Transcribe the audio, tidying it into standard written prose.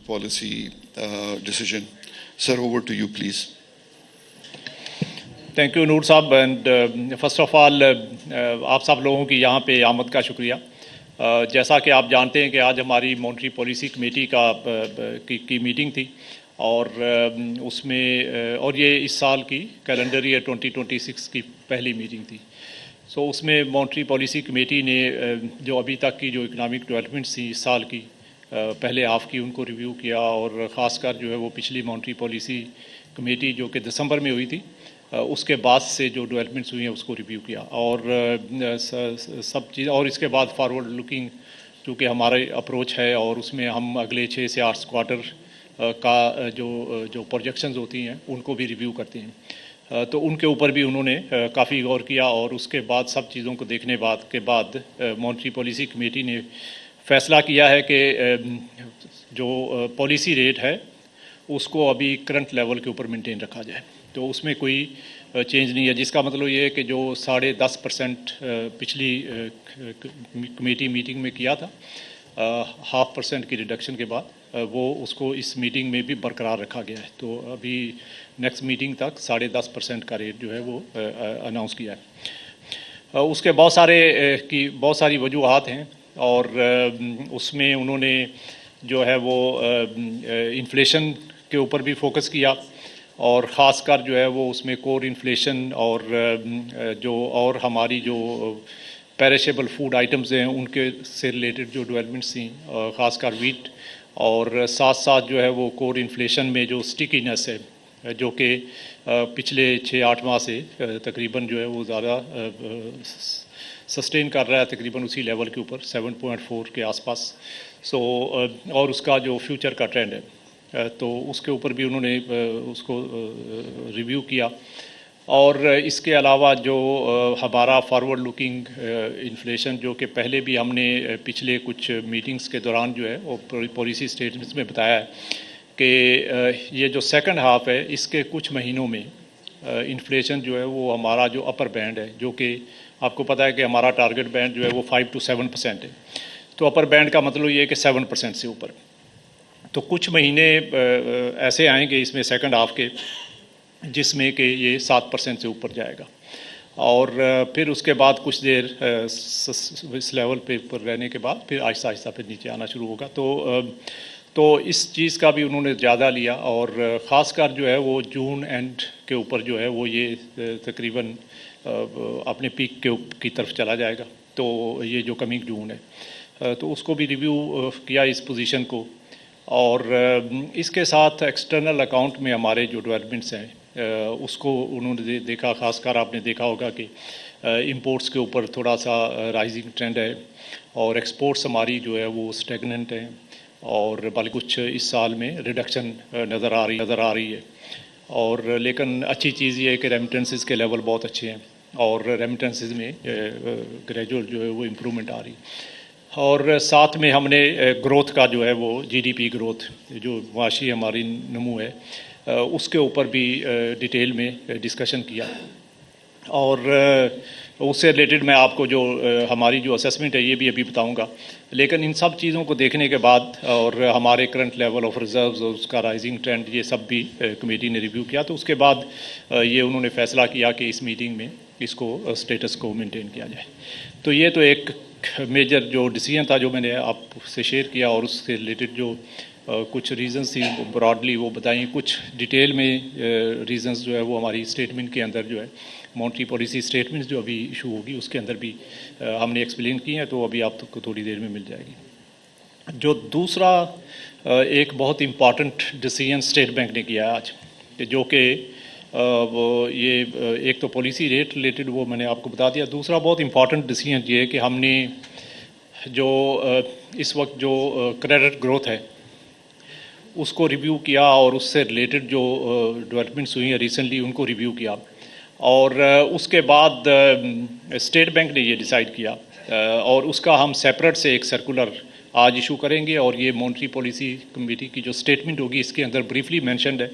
policy decision. Sir, over to you, please. Thank you Noor साहब and first of all आप सब लोगों की यहाँ पे आमद का शुक्रिया। जैसा कि आप जानते हैं कि आज हमारी मॉनेटरी पॉलिसी कमेटी की मीटिंग थी और उसमें और ये इस साल की कैलेंडर ईयर 2026 की पहली मीटिंग थी। सो उसमें मॉनेटरी पॉलिसी कमेटी ने जो अभी तक की जो इकनॉमिक डेवलपमेंट्स थी इस साल की पहले हाफ की उनको रिव्यू किया और ख़ासकर जो है वो पिछली मॉनेटरी पॉलिसी कमेटी जो कि दिसंबर में हुई थी उसके बाद से जो डेवलपमेंट्स हुई हैं उसको रिव्यू किया और सब चीज़ और इसके बाद फॉरवर्ड लुकिंग चूँकि हमारा अप्रोच है और उसमें हम अगले 6 से 8 क्वार्टर का जो प्रोजेक्शंस होती हैं उनको भी रिव्यू करते हैं। तो उनके ऊपर भी उन्होंने काफ़ी गौर किया और उसके बाद सब चीज़ों को देखने के बाद मॉनेटरी पॉलिसी कमेटी ने फैसला किया है कि जो पॉलिसी रेट है उसको अभी करंट लेवल के ऊपर मेंटेन रखा जाए। तो उसमें कोई चेंज नहीं है, जिसका मतलब ये है कि जो 10.5% पिछली कमेटी मीटिंग में किया था 0.5% की रिडक्शन के बाद वो उसको इस मीटिंग में भी बरकरार रखा गया है। तो अभी नेक्स्ट मीटिंग तक 10.5% का रेट जो है वो अनाउंस किया है। उसके बहुत सारी वजूहात हैं और उसमें उन्होंने जो है वो इन्फ्लेशन के ऊपर भी फोकस किया और ख़ासकर जो है वो उसमें कोर इन्फ्लेशन और जो और हमारी जो पेरिशेबल फूड आइटम्स हैं उनके से रिलेटेड जो डेवलपमेंट्स थी ख़ासकर वीट और साथ साथ जो है वो कोर इन्फ्लेशन में जो स्टिकीनेस है जो कि पिछले 6-8 माह से तकरीबन जो है वो ज़्यादा सस्टेन कर रहा है, तकरीबन उसी लेवल के ऊपर 7.4 के आसपास। सो और उसका जो फ्यूचर का ट्रेंड है तो उसके ऊपर भी उन्होंने उसको रिव्यू किया और इसके अलावा जो हमारा फॉरवर्ड लुकिंग इन्फ्लेशन जो कि पहले भी हमने पिछले कुछ मीटिंग्स के दौरान जो है वो पॉलिसी स्टेटमेंट्स में बताया है कि ये जो सेकंड हाफ है इसके कुछ महीनों में इन्फ्लेशन जो है वो हमारा जो अपर बैंड है जो कि आपको पता है कि हमारा टारगेट बैंड जो है वो 5 to 7% है। तो अपर बैंड का मतलब ये है कि 7% से ऊपर। तो कुछ महीने ऐसे आएंगे इसमें सेकंड हाफ के जिसमें कि ये 7% से ऊपर जाएगा और फिर उसके बाद कुछ देर इस लेवल पे ऊपर रहने के बाद फिर आहिस्ता आहिस्ता फिर नीचे आना शुरू होगा। तो इस चीज़ का भी उन्होंने ज़्यादा लिया और ख़ासकर जो है वो जून एंड के ऊपर जो है वो ये तकरीबन अपने पीक की तरफ चला जाएगा। तो ये जो कमिंग जून है तो उसको भी रिव्यू किया इस पोजीशन को और इसके साथ एक्सटर्नल अकाउंट में हमारे जो डेवलपमेंट्स हैं उसको उन्होंने देखा। खासकर आपने देखा होगा कि इंपोर्ट्स के ऊपर थोड़ा सा राइजिंग ट्रेंड है और एक्सपोर्ट्स हमारी जो है वो स्टेगनेंट है और बल्कि कुछ इस साल में रिडक्शन नज़र आ रही है। और लेकिन अच्छी चीज़ ये है कि रेमिटेंसेस के लेवल बहुत अच्छे हैं और रेमिटेंसेस में ग्रेजुअल जो है वो इम्प्रूवमेंट आ रही है। और साथ में हमने ग्रोथ का जो है वो जीडीपी ग्रोथ जो माशी हमारी नमू है उसके ऊपर भी डिटेल में डिस्कशन किया और उससे रिलेटेड मैं आपको जो हमारी जो असेसमेंट है ये भी अभी बताऊंगा। लेकिन इन सब चीज़ों को देखने के बाद और हमारे करंट लेवल ऑफ रिजर्व्स और उसका राइजिंग ट्रेंड ये सब भी कमेटी ने रिव्यू किया। तो उसके बाद ये उन्होंने फैसला किया कि इस मीटिंग में इसको स्टेटस को मेंटेन किया जाए। तो ये तो एक मेजर जो डिसीजन था जो मैंने आपसे शेयर किया और उससे रिलेटेड जो कुछ रीज़न्स थी ब्रॉडली वो बताई। कुछ डिटेल में रीज़न्स जो है वो हमारी स्टेटमेंट के अंदर जो है मॉनेटरी पॉलिसी स्टेटमेंट्स जो अभी इशू होगी उसके अंदर भी हमने एक्सप्लेन की हैं। तो अभी आपको थोड़ी देर में मिल जाएगी। जो दूसरा एक बहुत इम्पॉर्टेंट डिसीजन स्टेट बैंक ने किया आज जो कि वो ये एक तो पॉलिसी रेट रिलेटेड वो मैंने आपको बता दिया। दूसरा बहुत इम्पॉर्टेंट डिसीजन ये है कि हमने जो इस वक्त जो क्रेडिट ग्रोथ है उसको रिव्यू किया और उससे रिलेटेड जो डेवलपमेंट्स हुई हैं रिसेंटली उनको रिव्यू किया और उसके बाद स्टेट बैंक ने ये डिसाइड किया और उसका हम सेपरेट से एक सर्कुलर आज इशू करेंगे और ये मॉनेटरी पॉलिसी कमेटी की जो स्टेटमेंट होगी इसके अंदर ब्रीफली मेंशन्ड है।